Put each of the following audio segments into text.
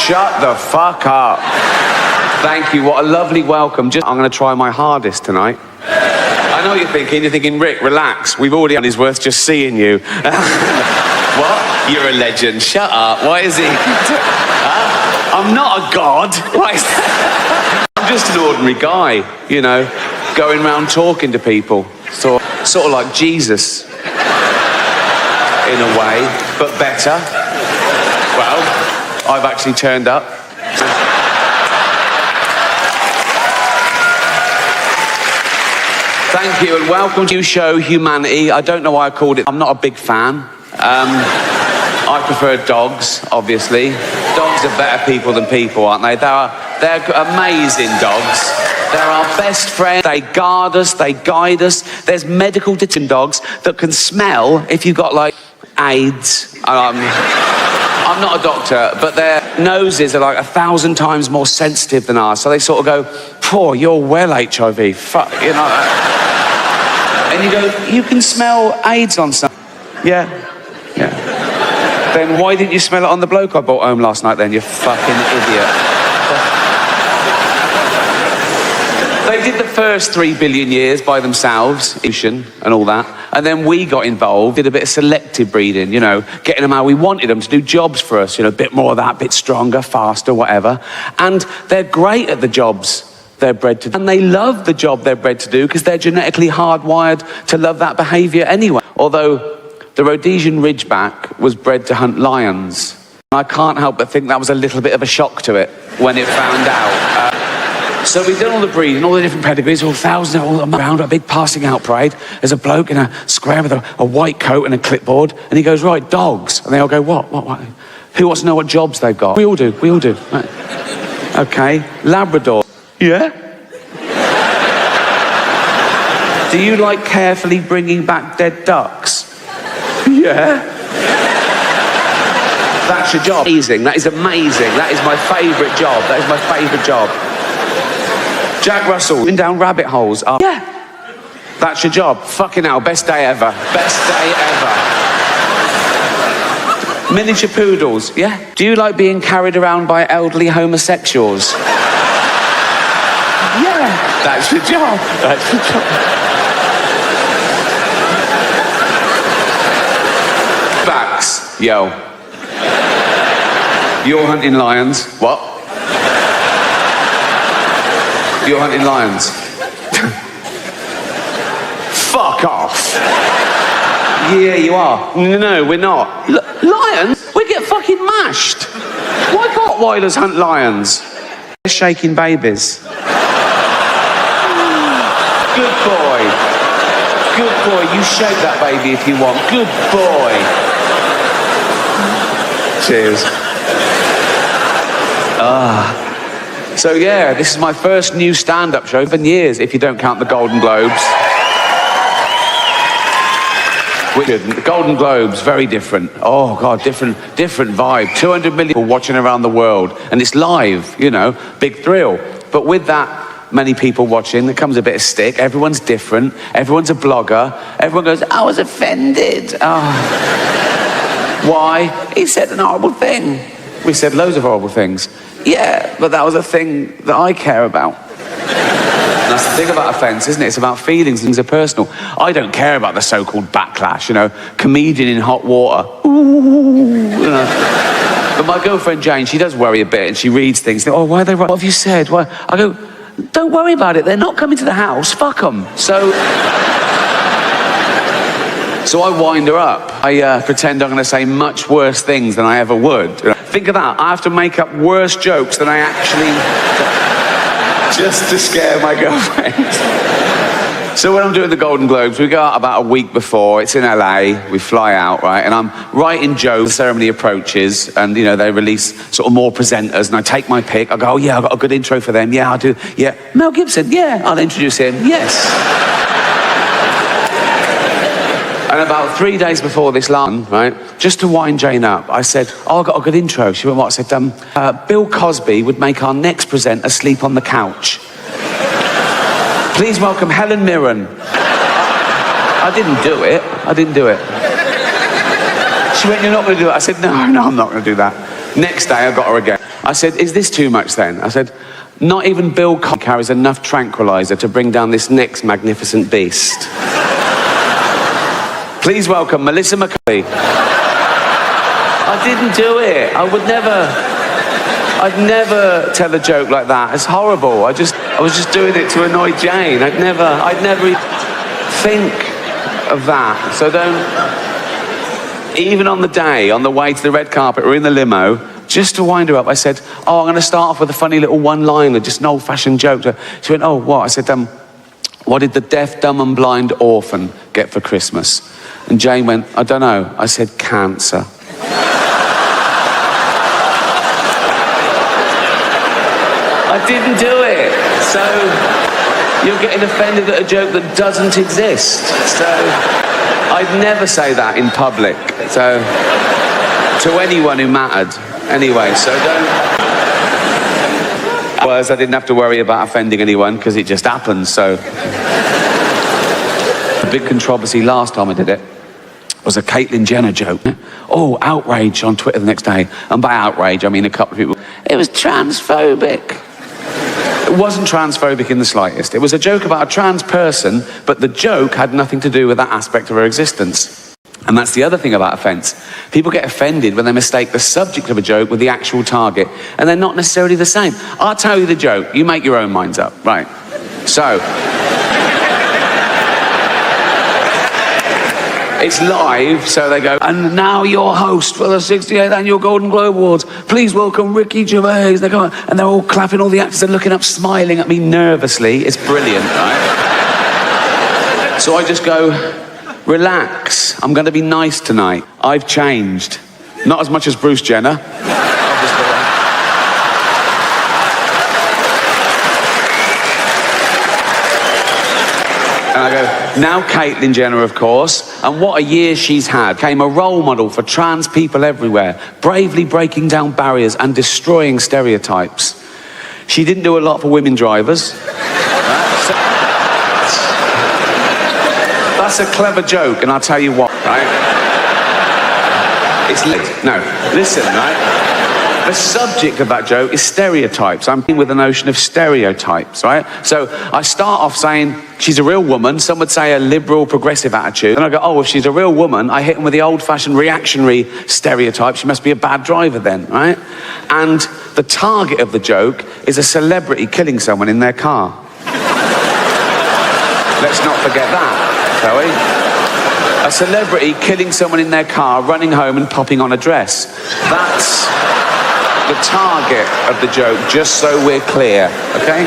Shut the fuck up. Thank you, what a lovely welcome. I'm going to try my hardest tonight. I know what you're thinking. You're thinking, Rick, relax. We've already done his worth just seeing you. What? You're a legend. Shut up. Why is he? I'm not a god. Why is that? I'm just an ordinary guy, you know, going around talking to people. Sort of like Jesus, in a way, but better. Well, I've actually turned up. Thank you and welcome to Show Humanity. I don't know why I called it. I'm not a big fan. I prefer dogs, obviously. Dogs are better people than people, aren't they? They're amazing dogs. They're our best friend. They guard us, they guide us. There's medical detection dogs that can smell if you've got, like, AIDS. I'm not a doctor, but their noses are like 1,000 times more sensitive than ours. So they sort of go, "Poor, you're well HIV." Fuck, you know. And you go, "You can smell AIDS on something." Yeah. Then why didn't you smell it on the bloke I brought home last night then, you fucking idiot? They did the first 3 billion years by themselves, and all that. And then we got involved, did a bit of selective breeding, you know, getting them how we wanted them to do jobs for us, you know, a bit more of that, a bit stronger, faster, whatever. And they're great at the jobs they're bred to do. And they love the job they're bred to do because they're genetically hardwired to love that behaviour anyway. Although the Rhodesian Ridgeback was bred to hunt lions. I can't help but think that was a little bit of a shock to it when it found out. So we've done all the breeding, all the different pedigrees, all thousands, all around, a big passing out parade. There's a bloke in a square with a white coat and a clipboard, and he goes, "Right, dogs." And they all go, What? Who wants to know what jobs they've got? We all do. Right. Okay, Labrador. Yeah? Do you like carefully bringing back dead ducks? Yeah. That's your job. Amazing, that is amazing. That is my favourite job. That is my favourite job. Jack Russell, in down rabbit holes. Yeah. That's your job. Fucking hell, best day ever. Best day ever. Miniature poodles, yeah. Do you like being carried around by elderly homosexuals? Yeah. That's your job. That's your job. Backs, yo. You're hunting lions. What? You're hunting lions. Fuck off. Yeah, you are. No, we're not. Lions? We get fucking mashed. Why can't wilders hunt lions? They're shaking babies. Good boy. Good boy. You shake that baby if you want. Good boy. Cheers. So yeah, this is my first new stand-up show in years, if you don't count the Golden Globes. The Golden Globes, very different. Oh God, different vibe. 200 million people watching around the world, and it's live, you know, big thrill. But with that many people watching, there comes a bit of stick. Everyone's different. Everyone's a blogger. Everyone goes, "I was offended." Oh. Why? He said an horrible thing. We said loads of horrible things. Yeah, but that was a thing that I care about. And that's the thing about offence, isn't it? It's about feelings, things are personal. I don't care about the so-called backlash, you know, comedian in hot water. Ooh, you know. But my girlfriend Jane, she does worry a bit, and she reads things. Oh, why are they right? What have you said? Why? I go, don't worry about it. They're not coming to the house. Fuck them. So I wind her up. I pretend I'm going to say much worse things than I ever would. Think of that. I have to make up worse jokes than I actually... just to scare my girlfriend. So when I'm doing the Golden Globes, we go out about a week before. It's in LA. We fly out, right? And I'm writing jokes. The ceremony approaches, and, you know, they release sort of more presenters, and I take my pick. I go, "Oh, yeah, I've got a good intro for them. Yeah, I'll do. Yeah. Mel Gibson. Yeah, I'll introduce him. Yes." And about 3 days before this last, right, just to wind Jane up, I said, "Oh, I've got a good intro." She went, "What?" I said, Bill Cosby would make our next presenter sleep on the couch. Please welcome Helen Mirren. I didn't do it. She went, "You're not going to do it?" I said, No, I'm not going to do that. Next day, I got her again. I said, is this too much then? I said, not even Bill Cosby carries enough tranquilizer to bring down this next magnificent beast. Please welcome Melissa McCarthy. I didn't do it. I'd never tell a joke like that. It's horrible. I was just doing it to annoy Jane. I'd never think of that. So don't, even on the day, on the way to the red carpet or in the limo, just to wind her up, I said, oh, I'm going to start off with a funny little one-liner, just an old-fashioned joke. She went, oh, what? I said, what did the deaf, dumb and blind orphan get for Christmas? And Jane went, I don't know. I said, cancer. I didn't do it. So you're getting offended at a joke that doesn't exist. So I'd never say that in public. So to anyone who mattered. Anyway, so don't... Whereas I didn't have to worry about offending anyone because it just happened, so... The big controversy last time I did it was a Caitlyn Jenner joke. Oh, outrage on Twitter the next day. And by outrage, I mean a couple of people. It was transphobic. It wasn't transphobic in the slightest. It was a joke about a trans person, but the joke had nothing to do with that aspect of her existence. And that's the other thing about offence. People get offended when they mistake the subject of a joke with the actual target, and they're not necessarily the same. I'll tell you the joke. You make your own minds up. Right. So... It's live, so they go, and now your host for the 68th Annual Golden Globe Awards, please welcome Ricky Gervais. They go, and they're all clapping, all the actors are looking up, smiling at me nervously. It's brilliant, right? So I just go, relax, I'm going to be nice tonight. I've changed. Not as much as Bruce Jenner. And I go, now Caitlyn Jenner, of course, and what a year she's had. Became a role model for trans people everywhere, bravely breaking down barriers and destroying stereotypes. She didn't do a lot for women drivers. That's a clever joke, and I'll tell you what, right? It's lit. No, listen, right? The subject of that joke is stereotypes. I'm with the notion of stereotypes, right? So I start off saying she's a real woman. Some would say a liberal, progressive attitude. And I go, oh, if she's a real woman, I hit them with the old-fashioned reactionary stereotype. She must be a bad driver then, right? And the target of the joke is a celebrity killing someone in their car. Let's not forget that, shall we? A celebrity killing someone in their car, running home and popping on a dress. That's the target of the joke, just so we're clear, okay?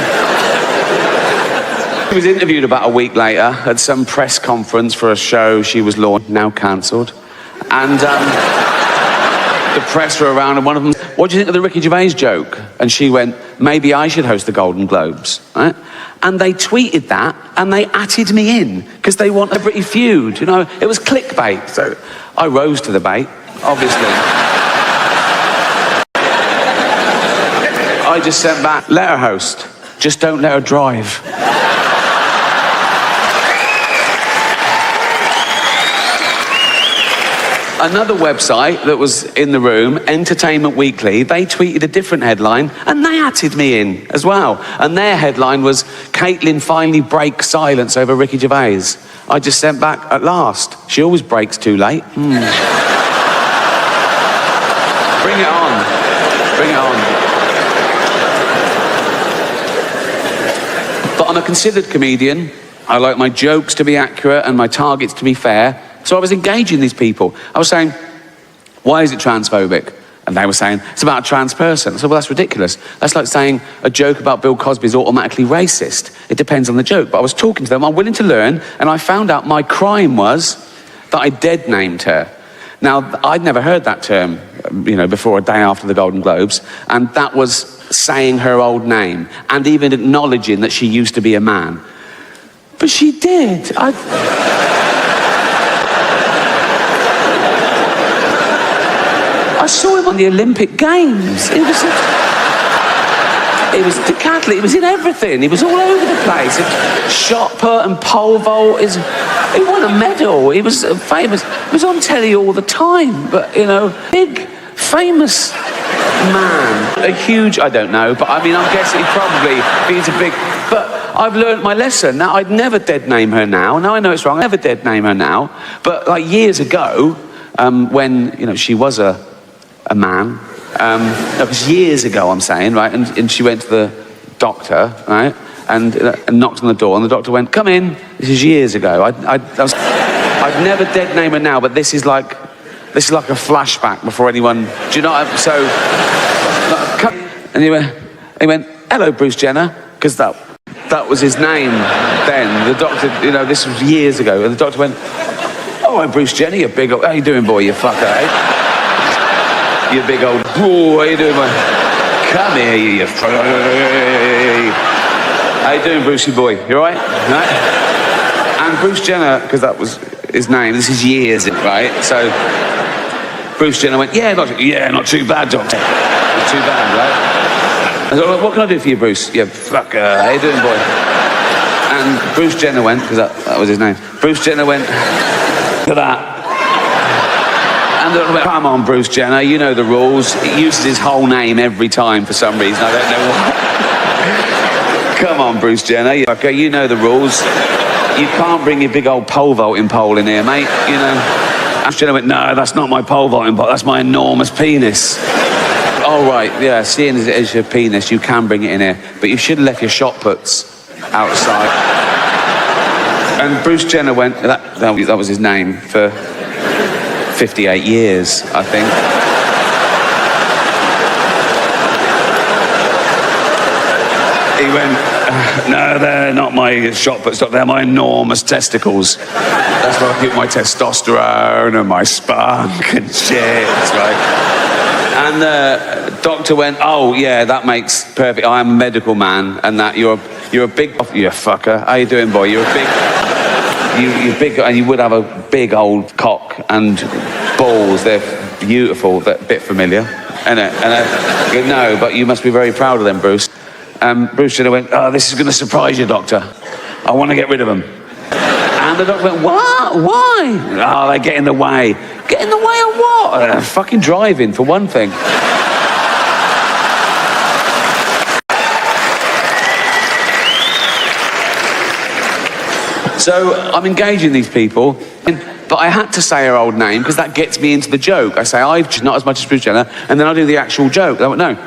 She was interviewed about a week later at some press conference for a show she was launched, now cancelled. And the press were around, and one of them, what do you think of the Ricky Gervais joke? And she went, maybe I should host the Golden Globes, right? And they tweeted that, and they atted me in, because they want a British feud, you know? It was clickbait, so I rose to the bait, obviously. I just sent back, let her host, just don't let her drive. Another website that was in the room, Entertainment Weekly, they tweeted a different headline, and they atted me in as well. And their headline was, Caitlyn finally breaks silence over Ricky Gervais. I just sent back, at last. She always breaks too late. Bring it on. Bring it on. But I'm a considered comedian. I like my jokes to be accurate and my targets to be fair. So I was engaging these people. I was saying, why is it transphobic? And they were saying, it's about a trans person. I said, well, that's ridiculous. That's like saying a joke about Bill Cosby is automatically racist. It depends on the joke. But I was talking to them, I'm willing to learn, and I found out my crime was that I dead named her. Now, I'd never heard that term, you know, before a day after the Golden Globes, and that was saying her old name, and even acknowledging that she used to be a man. But she did. I saw him on the Olympic Games. It was decathlete, it was in everything. He was all over the place. Shot put and pole vault. He won a medal. He was famous. He was on telly all the time, but, you know, big, famous man. A huge, I don't know, but I mean, I'm guessing he's a big... But I've learned my lesson. Now, I'd never dead name her now. Now I know it's wrong, I'd never dead name her now. But like years ago, when, you know, she was a man, it was years ago, I'm saying, right? And she went to the doctor, right? And knocked on the door, and the doctor went, "Come in." This is years ago. I'd never dead name her now, but this is like a flashback before anyone. Do you know? So, and he went, "Hello, Bruce Jenner," because that was his name then. The doctor, you know, this was years ago, and the doctor went, "Oh, I'm Bruce Jenner, you big old, how you doing, boy, you fucker, eh? You big old, oh, how you doing, boy? Come here, you fucker. How you doing, Brucey boy? You all right? Right? And Bruce Jenner, because that was his name, this is years, right? So Bruce Jenner went, not too bad, doctor. Not too bad, right? I said, "What can I do for you, Bruce?" "Yeah, fucker, how you doing, boy?" And Bruce Jenner went, because that was his name. Bruce Jenner went, "Look at that." And they went, "Come on, Bruce Jenner, you know the rules." He uses his whole name every time for some reason, I don't know why. "Come on, Bruce Jenner, you know the rules. You can't bring your big old pole vaulting pole in here, mate, you know." Bruce Jenner went, "No, that's not my pole vaulting pole, that's my enormous penis." "Oh, right, yeah, seeing as it is your penis, you can bring it in here, but you should have left your shot puts outside." And Bruce Jenner went, that was his name for 58 years, I think. He went, "No, they're not my shot puts, they're my enormous testicles. That's where I keep my testosterone and my spunk and shit," right? And the doctor went, "Oh, yeah, that makes perfect. I am a medical man, and that you're a big, you fucker. How you doing, boy? You're big, and you would have a big old cock and balls. They're beautiful. That bit familiar, isn't it?" And I go, "No, but you must be very proud of them, Bruce." Bruce Jenner went, "Oh, this is going to surprise you, doctor. I want to get rid of them." And the doctor went, "What? Why?" "Oh, they get in the way." "Get in the way of what?" "Fucking driving, for one thing." So I'm engaging these people, but I had to say her old name because that gets me into the joke. I say, "I've not as much as Bruce Jenner," and then I do the actual joke. They went, "No.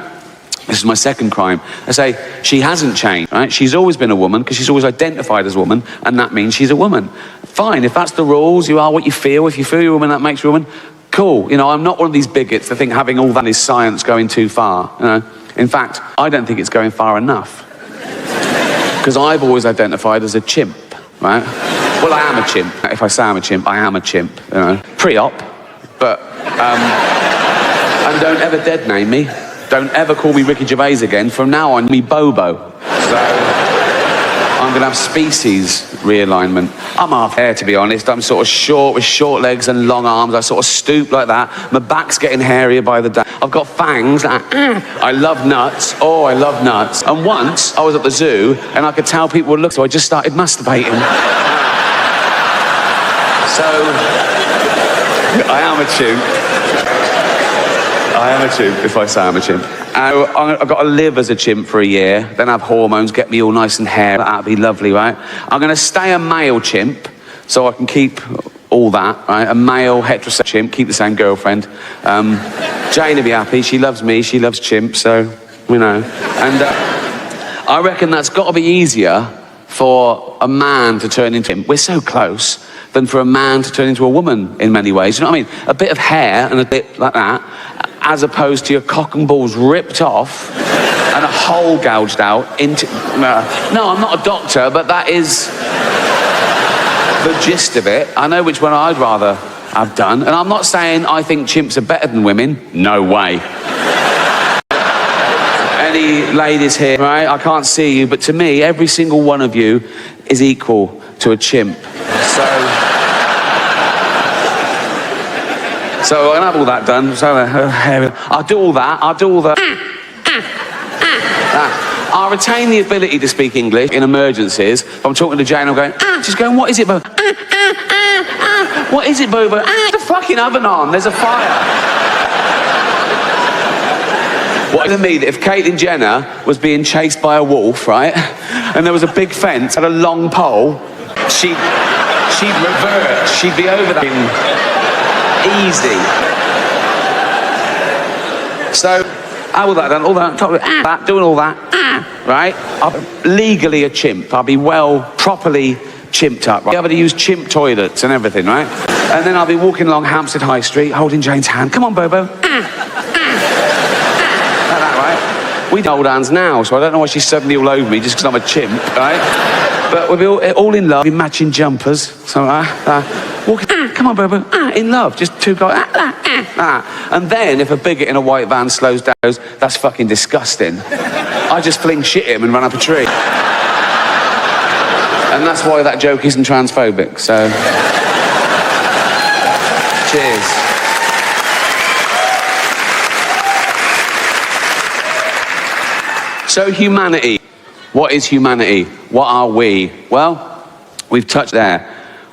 This is my second crime." I say, "She hasn't changed, right? She's always been a woman because she's always identified as a woman, and that means she's a woman. Fine, if that's the rules, you are what you feel. If you feel you're a woman, that makes you a woman. Cool. You know, I'm not one of these bigots that think having all that is science going too far. You know, in fact, I don't think it's going far enough because I've always identified as a chimp, right? Well, I am a chimp. If I say I'm a chimp, I am a chimp. You know, pre-op, but and don't ever dead name me. Don't ever call me Ricky Gervais again. From now on, me Bobo. So I'm going to have species realignment. I'm half hair, to be honest. I'm sort of short with short legs and long arms. I sort of stoop like that. My back's getting hairier by the day. I've got fangs. I love nuts. Oh, I love nuts. And once I was at the zoo and I could tell people would look, so I just started masturbating. So I am a chimp. I am a chimp, if I say I'm a chimp. I've got to live as a chimp for a year, then have hormones, get me all nice and hairy. That'd be lovely, right? I'm going to stay a male chimp, so I can keep all that, right? A male heterosexual chimp, keep the same girlfriend. Jane will be happy. She loves me. She loves chimps, so, you know. And I reckon that's got to be easier for a man to turn into him. We're so close. Than for a man to turn into a woman in many ways. You know what I mean? A bit of hair and a bit like that, as opposed to your cock and balls ripped off and a hole gouged out into... No, I'm not a doctor, but that is the gist of it. I know which one I'd rather have done. And I'm not saying I think chimps are better than women. No way. Any ladies here, right? I can't see you, but to me, every single one of you is equal to a chimp. So I'm gonna have all that done. So I'll do all that. I'll do all the. I'll retain the ability to speak English in emergencies. If I'm talking to Jane, I'm going. She's going. "What is it, Bobo? What is it, Bobo? The fucking oven on. There's a fire." What to me that if Caitlyn Jenner was being chased by a wolf, right, and there was a big fence and a long pole, she'd revert. She'd be over that easy. So, all that done, all that, doing all that, right? I'm legally a chimp. I'll be properly chimped up, right? I'll be able to use chimp toilets and everything, right? And then I'll be walking along Hampstead High Street, holding Jane's hand. Come on, Bobo. Like that, right? We hold hands now, so I don't know why she's suddenly all over me just because I'm a chimp, right? But we'll be all in love, matching jumpers. So, walking, come on, Bobo, in love. Just two guys, And then if a bigot in a white van slows down, goes, that's fucking disgusting. I just fling shit at him and run up a tree. And that's why that joke isn't transphobic, so... Cheers. So humanity. What is humanity? What are we? Well, we've touched there.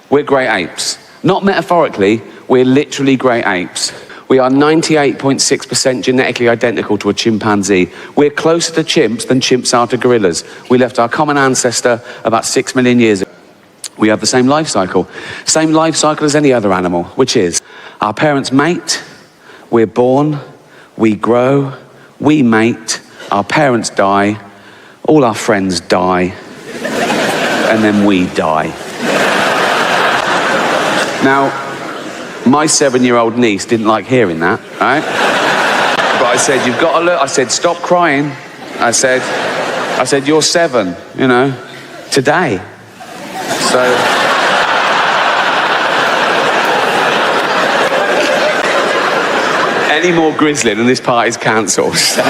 We're great apes. Not metaphorically, we're literally great apes. We are 98.6% genetically identical to a chimpanzee. We're closer to chimps than chimps are to gorillas. We left our common ancestor about 6 million years ago. We have the same life cycle. Same life cycle as any other animal, which is our parents mate, we're born, we grow, we mate, our parents die, all our friends die, and then we die. Now, my 7-year-old niece didn't like hearing that, right? But I said, you've got to look. I said, stop crying. I said, you're 7, you know, today. So... any more grisly and this party's cancelled. So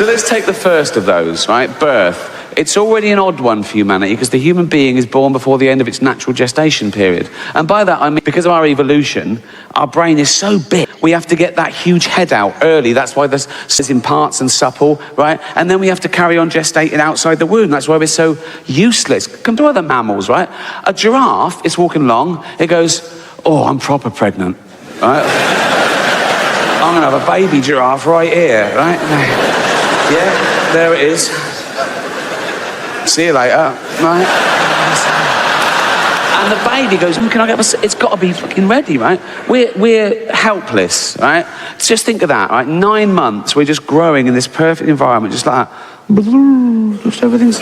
let's take the first of those, right? Birth. It's already an odd one for humanity because the human being is born before the end of its natural gestation period. And by that I mean because of our evolution, our brain is so big, we have to get that huge head out early. That's why this is in parts and supple, right? And then we have to carry on gestating outside the womb. That's why we're so useless. Come to other mammals, right? A giraffe is walking along, it goes, oh, I'm proper pregnant, right? I'm gonna have a baby giraffe right here, right? Yeah, there it is. See you later, right? And the baby goes, can I get it's got to be fucking ready, right? We're helpless, right? Just think of that, right? 9 months, we're just growing in this perfect environment, just like that. Just everything's...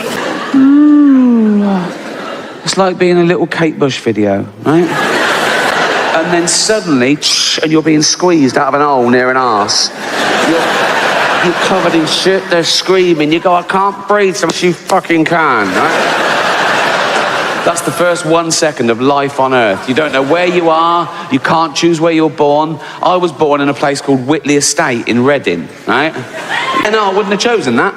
It's like being a little Kate Bush video, right? And then suddenly, and you're being squeezed out of an hole near an arse. You're covered in shit, they're screaming. You go, I can't breathe, so you fucking can, right? That's the first 1 second of life on Earth. You don't know where you are, you can't choose where you're born. I was born in a place called Whitley Estate in Reading, right? And no, I wouldn't have chosen that.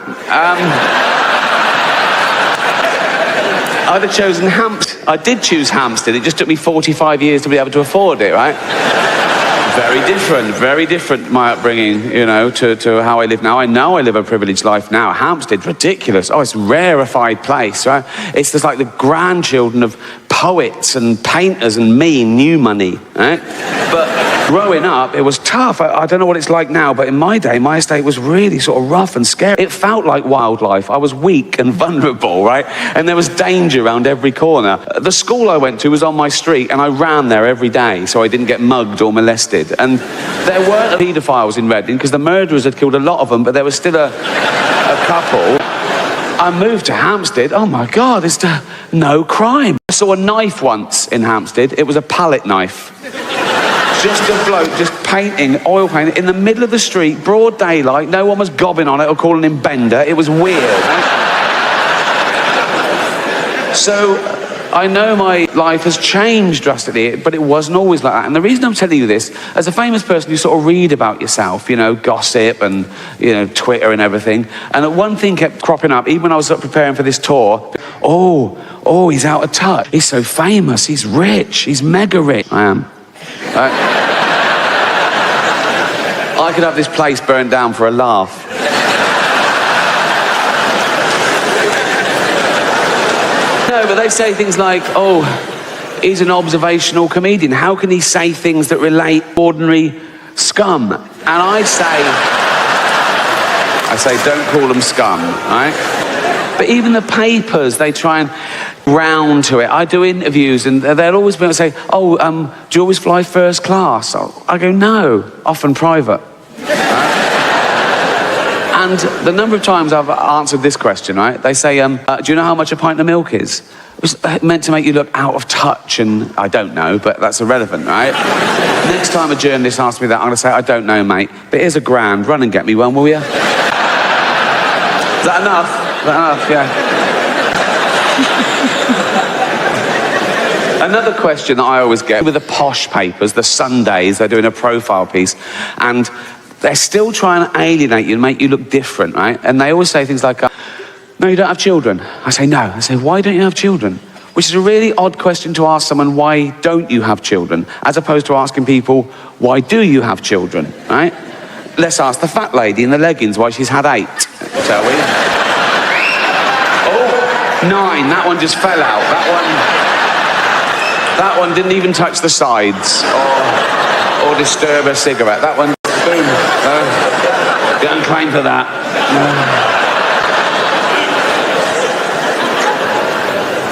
I'd have chosen Hampstead. I did choose Hampstead, it just took me 45 years to be able to afford it, right? Very different my upbringing, you know, to how I live now. I know I live a privileged life now. Hampstead's ridiculous. Oh, it's a rarefied place, right? It's just like the grandchildren of poets and painters and me, new money, right? But growing up, it was tough. I don't know what it's like now, but in my day, my estate was really sort of rough and scary. It felt like wildlife. I was weak and vulnerable, right? And there was danger around every corner. The school I went to was on my street, and I ran there every day so I didn't get mugged or molested. And there weren't paedophiles in Reading because the murderers had killed a lot of them, but there was still a couple. I moved to Hampstead. Oh my God, it's no crime. I saw a knife once in Hampstead. It was a palette knife. Just a bloke just painting, oil painting, in the middle of the street, broad daylight. No one was gobbing on it or calling him Bender. It was weird. So I know my life has changed drastically, but it wasn't always like that. And the reason I'm telling you this, as a famous person, you sort of read about yourself, you know, gossip and, you know, Twitter and everything. And one thing kept cropping up, even when I was preparing for this tour. Oh, he's out of touch. He's so famous. He's rich. He's mega rich. I am. I could have this place burned down for a laugh. No, but they say things like, oh, he's an observational comedian. How can he say things that relate ordinary scum? And I say, I say, don't call them scum, right? But even the papers, they try and round to it. I do interviews and they'll always be able to say, oh, do you always fly first class? I go, no, often private. And the number of times I've answered this question, right? They say, do you know how much a pint of milk is? It was meant to make you look out of touch, and I don't know, but that's irrelevant, right? Next time a journalist asks me that, I'm going to say, I don't know, mate, but here's £1,000. Run and get me one, will you? Is that enough? Is that enough? Yeah. Another question that I always get with the posh papers, the Sundays, they're doing a profile piece, and they're still trying to alienate you and make you look different, right? And they always say things like, no, you don't have children. I say, no. I say, why don't you have children? Which is a really odd question to ask someone, why don't you have children? As opposed to asking people, why do you have children, right? Let's ask the fat lady in the leggings why she's had 8, shall we? Oh, 9, that one just fell out. That one didn't even touch the sides or disturb a cigarette. That one, boom. You don't claim for that.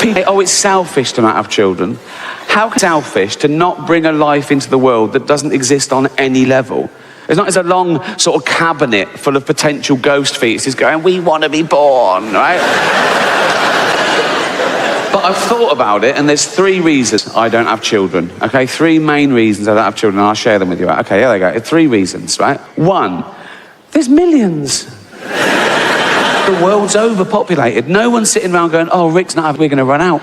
People say, oh, it's selfish to not have children. How can it be selfish to not bring a life into the world that doesn't exist on any level? It's not as a long sort of cabinet full of potential ghost fetuses going, we want to be born, right? But I've thought about it, and there's 3 reasons I don't have children, okay? 3 main reasons I don't have children, and I'll share them with you. Okay, here they go. 3 reasons, right? 1, there's millions. The world's overpopulated. No one's sitting around going, oh, Rick's not, we're going to run out.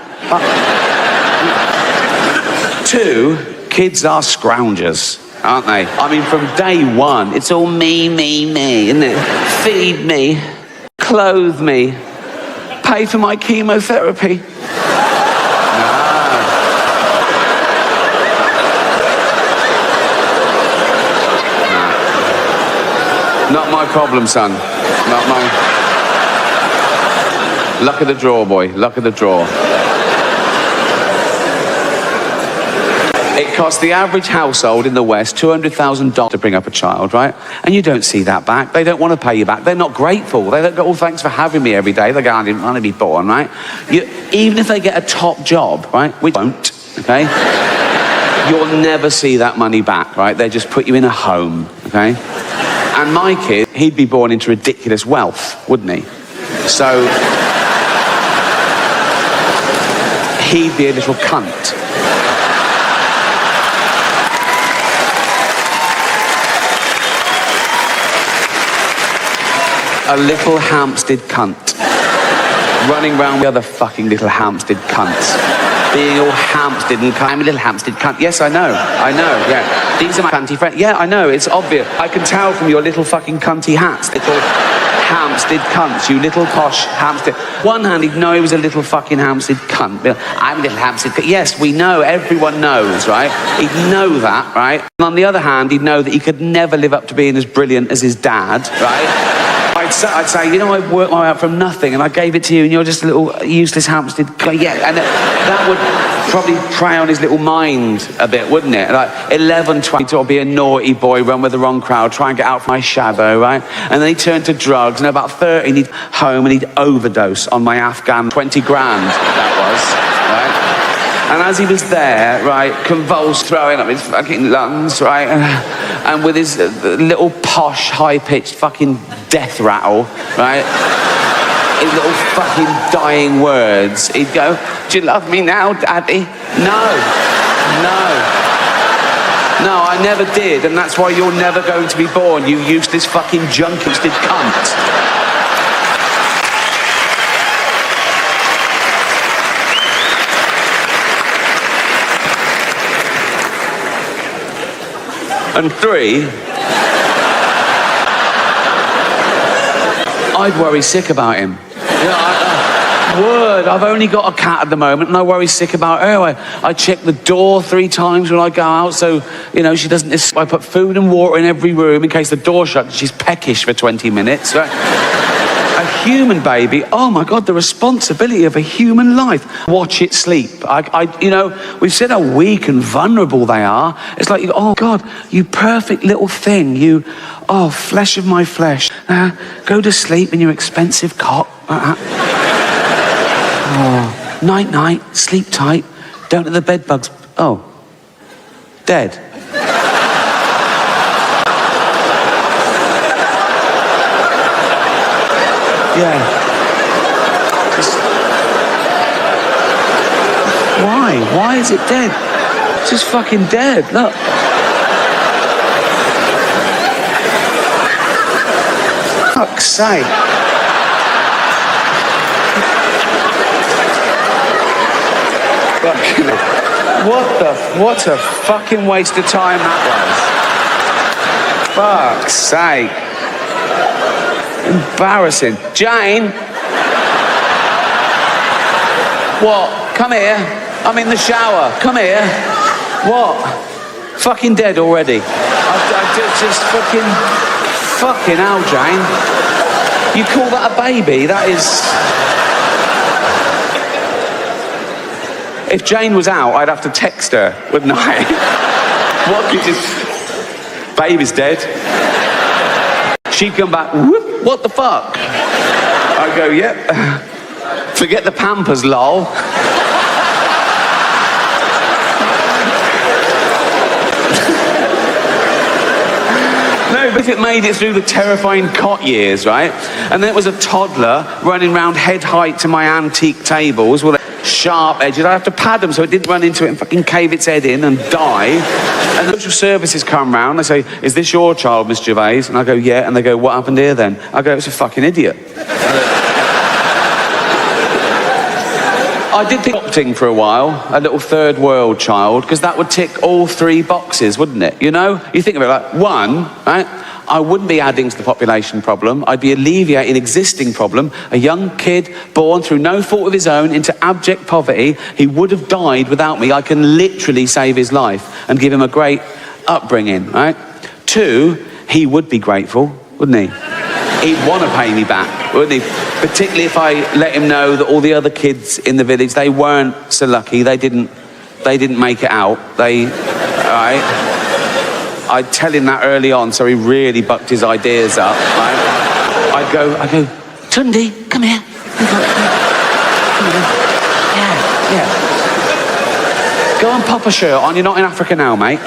2, kids are scroungers, aren't they? I mean, from day 1, it's all me, isn't it? Feed me, clothe me, pay for my chemotherapy. Not my problem, son. Not my... Luck of the draw, boy. Luck of the draw. It costs the average household in the West $200,000 to bring up a child, right? And you don't see that back. They don't want to pay you back. They're not grateful. They don't go, oh, thanks for having me every day. They go, I didn't want to be born, right? Even if they get a top job, right? We won't, okay? You'll never see that money back, right? They just put you in a home, okay? And my kid, he'd be born into ridiculous wealth, wouldn't he? So, he'd be a little cunt. A little Hampstead cunt. Running around with other fucking little Hampstead cunts. Being all Hampstead and cunt. I'm a little Hampstead cunt. Yes, I know, yeah. These are my cunty friends. Yeah, I know, it's obvious. I can tell from your little fucking cunty hats. Little Hampstead cunts, you little posh Hampstead. One hand, he'd know he was a little fucking Hampstead cunt. I'm a little Hampstead cunt. Yes, we know, everyone knows, right? He'd know that, right? And on the other hand, he'd know that he could never live up to being as brilliant as his dad, right? I'd say, you know, I worked my way up from nothing and I gave it to you and you're just a little useless Hampstead guy. Yeah, and that would probably prey on his little mind a bit, wouldn't it? Like 11, 20, or be a naughty boy, run with the wrong crowd, try and get out from my shadow, right? And then he'd turn to drugs, and about 30, he'd home and he'd overdose on my Afghan 20 grand, that was, right? And as he was there, right, convulsed, throwing up his fucking lungs, right, and with his little posh, high-pitched fucking death rattle, right, his little fucking dying words, he'd go, do you love me now, Daddy? No, I never did, and that's why you're never going to be born, you useless fucking junk-fisted cunt. And 3, I'd worry sick about him. I've only got a cat at the moment and I worry sick about her. I check the door 3 times when I go out so, you know, she doesn't... I put food and water in every room in case the door's shut and she's peckish for 20 minutes. Right? A human baby, oh my God, the responsibility of a human life. Watch it sleep. You know, we've said how weak and vulnerable they are. It's like, oh God, you perfect little thing. You, oh, flesh of my flesh. Go to sleep in your expensive cot. Oh, night, night, sleep tight. Don't let the bed bugs. Oh, dead. Yeah. Why? Why is it dead? It's just fucking dead. Look. Fuck's sake. What a fucking waste of time that was. Fuck's sake. Embarrassing. Jane? What? Come here. I'm in the shower. Come here. What? Fucking dead already. I just fucking hell, Jane. You call that a baby? That is... If Jane was out, I'd have to text her, wouldn't I? What? You just... Baby's dead. She'd come back, whoop, what the fuck? I'd go, yep. Forget the Pampers, lol. No, but if it made it through the terrifying cot years, right? And then it was a toddler running around head height to my antique tables with sharp edges. I have to pad them so it didn't run into it and fucking cave its head in and die. And the social services come round, they say, is this your child, Miss Gervais? And I go, yeah. And they go, what happened here then? I go, it's a fucking idiot. I did think opting for a while, a little third world child, because that would tick all three boxes, wouldn't it? You know? You think of it like, one, right? I wouldn't be adding to the population problem. I'd be alleviating an existing problem. A young kid born through no fault of his own into abject poverty. He would have died without me. I can literally save his life and give him a great upbringing, right? Two, he would be grateful, wouldn't he? He'd want to pay me back, wouldn't he? Particularly if I let him know that all the other kids in the village, they weren't so lucky. They didn't make it out. Right? I'd tell him that early on, so he really bucked his ideas up, right? I'd go, Tundi, come here. Yeah. Go and pop a shirt on, you're not in Africa now, mate.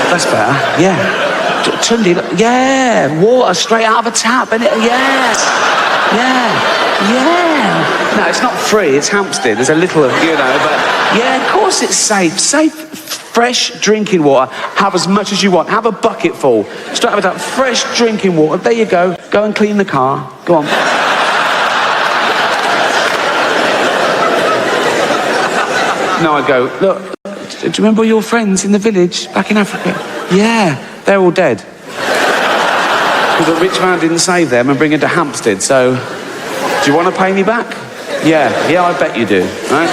That's better, yeah. Tundi, yeah, water straight out of a tap, innit? Yes, yeah. No, it's not free, it's Hampstead, there's a little, you know, but yeah, of course it's safe, fresh drinking water, have as much as you want, have a bucket full, straight out of a tap, fresh drinking water, there you go and clean the car, go on. No, I'd go, look, do you remember your friends in the village back in Africa? Yeah, they're all dead. Because a rich man didn't save them and bring them to Hampstead, so do you want to pay me back? Yeah, I bet you do, right?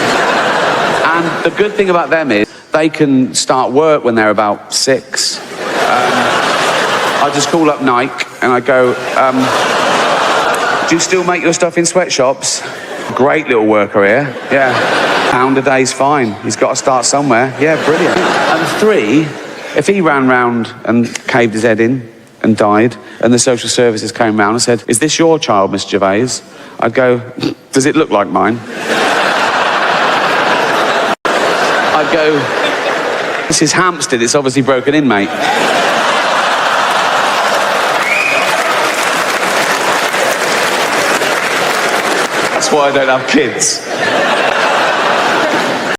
And the good thing about them is they can start work when they're about 6. I just call up Nike and I go, do you still make your stuff in sweatshops? Great little worker here, yeah. £1 a day's fine. He's got to start somewhere. Yeah, brilliant. And 3, if he ran round and caved his head in and died, and the social services came round and said, is this your child, Miss Gervais? I'd go, does it look like mine? I'd go, this is Hampstead, it's obviously broken in, mate. That's why I don't have kids.